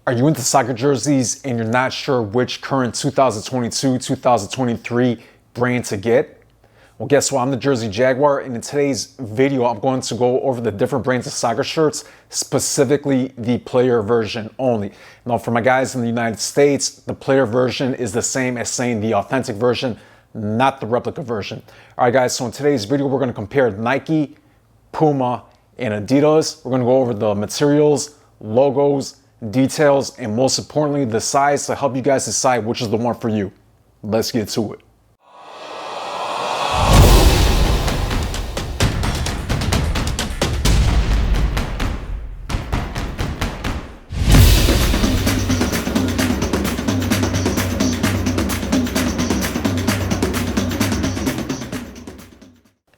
Are you into soccer jerseys and you're not sure which current 2022-2023 brand to get? Well, guess what? I'm the Jersey Jaguar, and in today's video, I'm going to go over the different brands of soccer shirts, specifically the player version only. Now, for my guys in the United States, the player version is the same as saying the authentic version, not the replica version. All right, guys, so in today's video, we're going to compare Nike, Puma, and Adidas. We're going to go over the materials, logos, details, and most importantly, the size to help you guys decide which is the one for you. Let's get to it.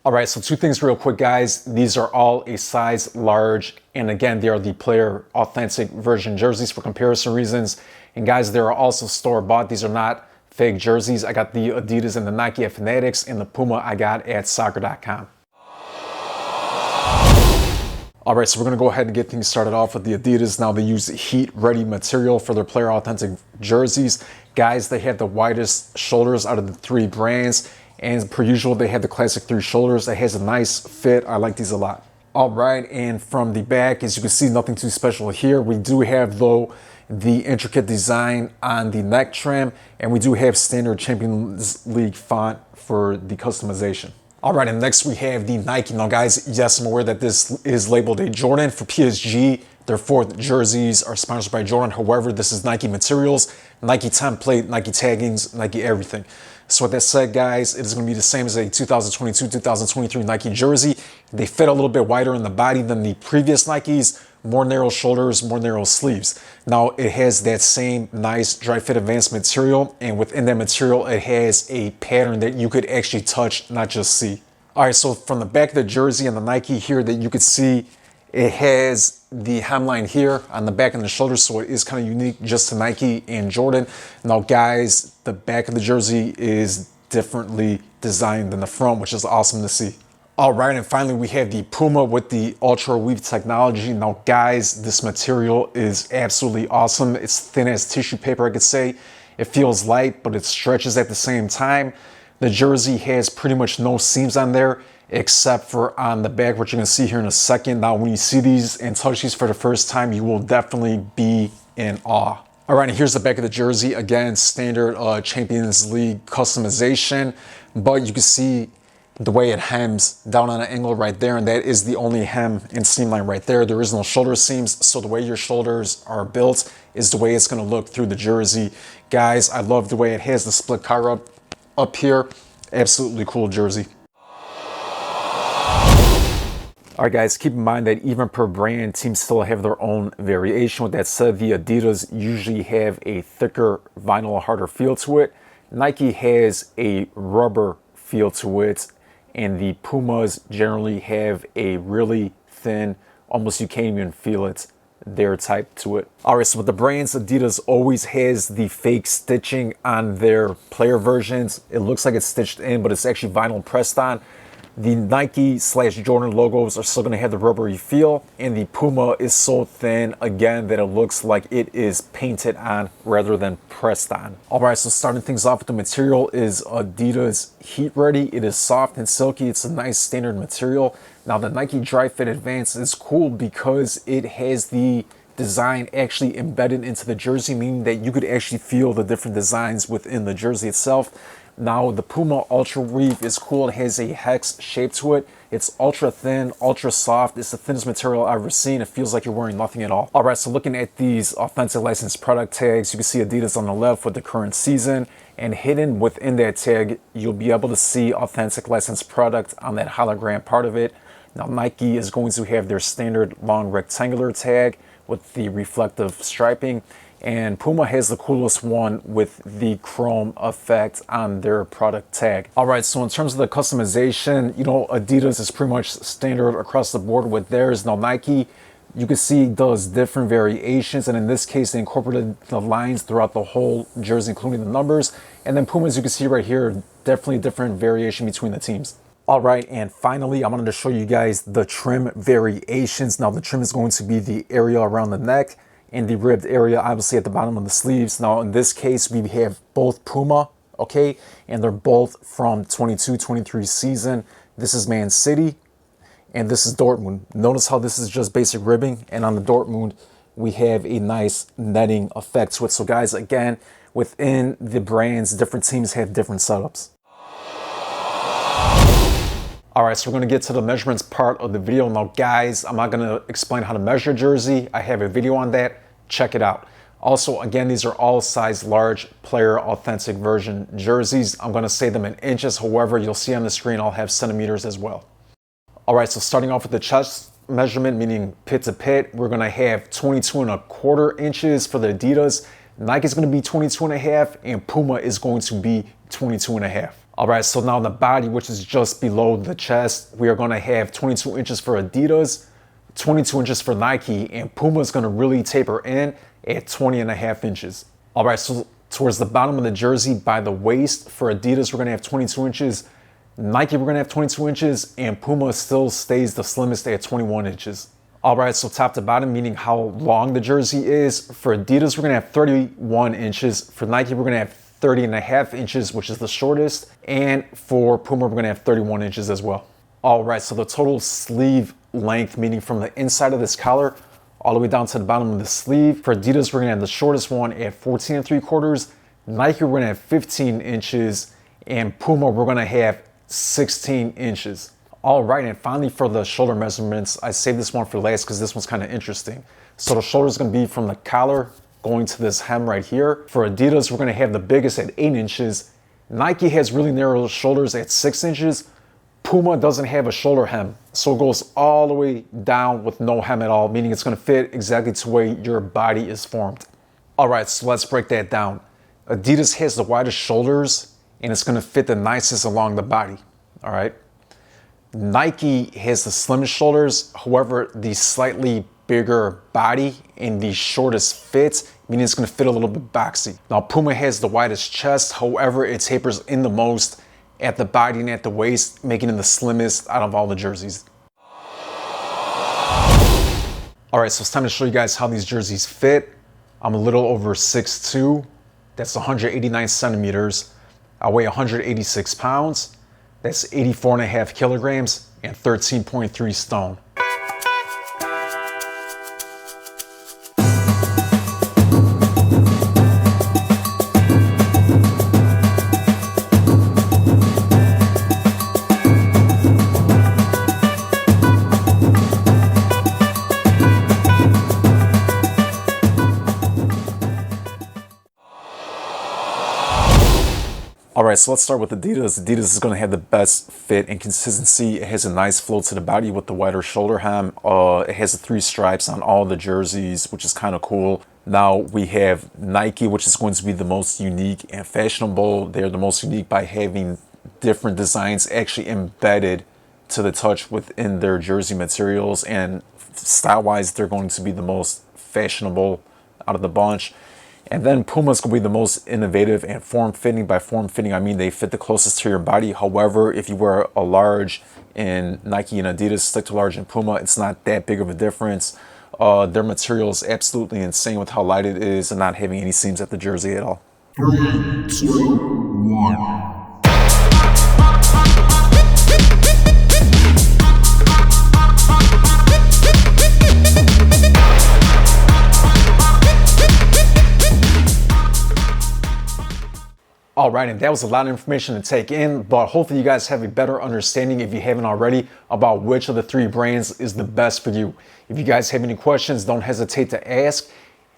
All right, so two things real quick, guys. These are all a size large, and again, they are the player authentic version jerseys for comparison reasons. And guys, they are also store bought. These are not fake jerseys. I got the Adidas and the Nike at Fanatics, and the Puma I got at soccer.com. All right, so we're gonna go ahead and get things started off with the Adidas. Now they use heat ready material for their player authentic jerseys. Guys, they have the widest shoulders out of the three brands. And per usual, they have the classic three shoulders. It has a nice fit. I like these a lot. All right, and from the back, as you can see, nothing too special here. We do have, though, the intricate design on the neck trim, and we do have standard Champions League font for the customization. All right, and next we have the Nike. Now, guys, yes, I'm aware that this is labeled a Jordan for PSG. Their fourth jerseys are sponsored by Jordan. However, this is Nike materials, Nike template, Nike taggings, Nike everything. So with that said, guys, it is going to be the same as a 2022-2023 Nike jersey. They fit a little bit wider in the body than the previous Nikes, more narrow shoulders, more narrow sleeves. Now, it has that same nice dry fit advanced material, and within that material, it has a pattern that you could actually touch, not just see. All right, so from the back of the jersey and the Nike here that you could see, it has the hemline here on the back and the shoulders, so it is kind of unique just to Nike and Jordan. Now, guys, the back of the jersey is differently designed than the front, which is awesome to see. All right, and finally, we have the Puma with the Ultra Weave technology. Now, guys, this material is absolutely awesome. It's thin as tissue paper, I could say. It feels light, but it stretches at the same time. The jersey has pretty much no seams on there, except for on the back, which you're gonna see here in a second. Now, when you see these and touch these for the first time, you will definitely be in awe. All right, and here's the back of the jersey. Again, standard Champions League customization, but you can see the way it hems down on an angle right there, and that is the only hem and seam line right there. There is no shoulder seams, so the way your shoulders are built is the way it's gonna look through the jersey. Guys, I love the way it has the split collar up here. Absolutely cool jersey. All right, guys, keep in mind that even per brand, teams still have their own variation. With that said, the Adidas usually have a thicker vinyl, harder feel to it. Nike has a rubber feel to it, and the Pumas generally have a really thin, almost you can't even feel it, their type to it. All right, so with the brands, Adidas always has the fake stitching on their player versions. It looks like it's stitched in, but it's actually vinyl pressed on. The Nike/Jordan logos are still going to have the rubbery feel, and the Puma is so thin, again, that it looks like it is painted on rather than pressed on. All right, so starting things off with the material is Adidas Heat Ready. It is soft and silky. It's a nice standard material. Now, the Nike Dry Fit Advanced is cool because it has the design actually embedded into the jersey, meaning that you could actually feel the different designs within the jersey itself. Now, the Puma Ultra Weave is cool. It has a hex shape to it. It's ultra thin, ultra soft. It's the thinnest material I've ever seen. It feels like you're wearing nothing at all. All right, so looking at these authentic licensed product tags, you can see Adidas on the left with the current season, and hidden within that tag, you'll be able to see authentic licensed product on that hologram part of it. Now, Nike is going to have their standard long rectangular tag with the reflective striping, and Puma has the coolest one with the chrome effect on their product tag. All right, so in terms of the customization, you know, Adidas is pretty much standard across the board with theirs. Now, Nike, you can see, does different variations, and in this case, they incorporated the lines throughout the whole jersey, including the numbers. And then Puma, as you can see right here, definitely different variation between the teams. All right, and finally, I wanted to show you guys the trim variations. Now, the trim is going to be the area around the neck in the ribbed area, obviously at the bottom of the sleeves. Now in this case, we have both Puma, okay, and they're both from 22-23 season. This is Man City and this is Dortmund. Notice how this is just basic ribbing, and on the Dortmund we have a nice netting effect to it. So guys, again, within the brands, different teams have different setups. All right, so we're gonna get to the measurements part of the video. Now guys, I'm not gonna explain how to measure a jersey. I have a video on that, check it out. Also, again, these are all size large player authentic version jerseys. I'm gonna say them in inches, however, you'll see on the screen I'll have centimeters as well. All right, so starting off with the chest measurement, meaning pit to pit, we're gonna have 22.25 inches for the Adidas. Nike is gonna be 22.5, and Puma is going to be 22.5. All right, so now the body, which is just below the chest, we are gonna have 22 inches for Adidas, 22 inches for Nike, and Puma is gonna really taper in at 20.5 inches. All right, so towards the bottom of the jersey by the waist, for Adidas, we're gonna have 22 inches, Nike, we're gonna have 22 inches, and Puma still stays the slimmest at 21 inches. All right, so top to bottom, meaning how long the jersey is. For Adidas, we're gonna have 31 inches. For Nike, we're gonna have 30.5 inches, which is the shortest. And for Puma, we're gonna have 31 inches as well. All right, so the total sleeve length, meaning from the inside of this collar all the way down to the bottom of the sleeve. For Adidas, we're gonna have the shortest one at 14.75. Nike, we're gonna have 15 inches. And Puma, we're gonna have 16 inches. All right, and finally for the shoulder measurements, I saved this one for last because this one's kind of interesting. So the shoulder is going to be from the collar going to this hem right here. For Adidas, we're going to have the biggest at 8 inches. Nike has really narrow shoulders at 6 inches. Puma doesn't have a shoulder hem, so it goes all the way down with no hem at all, meaning it's going to fit exactly to the way your body is formed. All right, so let's break that down. Adidas has the widest shoulders, and it's going to fit the nicest along the body. All right. Nike has the slimmest shoulders, however, the slightly bigger body and the shortest fit, meaning it's going to fit a little bit boxy. Now Puma has the widest chest, however, it tapers in the most at the body and at the waist, making it the slimmest out of all the jerseys. All right, so it's time to show you guys how these jerseys fit. I'm a little over 6'2", that's 189 centimeters. I weigh 186 pounds. That's 84.5 kilograms and 13.3 stone. All right, so let's start with Adidas. Adidas is going to have the best fit and consistency. It has a nice flow to the body with the wider shoulder hem. It has the 3 stripes on all the jerseys, which is kind of cool. Now we have Nike, which is going to be the most unique and fashionable. They're the most unique by having different designs actually embedded to the touch within their jersey materials. And style-wise, they're going to be the most fashionable out of the bunch. And then Puma's going to be the most innovative and form-fitting. By form-fitting, I mean they fit the closest to your body. However, if you wear a large in Nike and Adidas, stick to large in Puma, it's not that big of a difference. Their material is absolutely insane with how light it is and not having any seams at the jersey at all. 3, 2, 1. All right, and that was a lot of information to take in, but hopefully you guys have a better understanding, if you haven't already, about which of the 3 brands is the best for you. If you guys have any questions, don't hesitate to ask.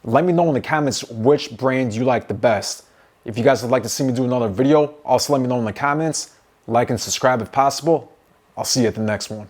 Let me know in the comments which brand you like the best. If you guys would like to see me do another video, also let me know in the comments. Like and subscribe if possible. I'll see you at the next one.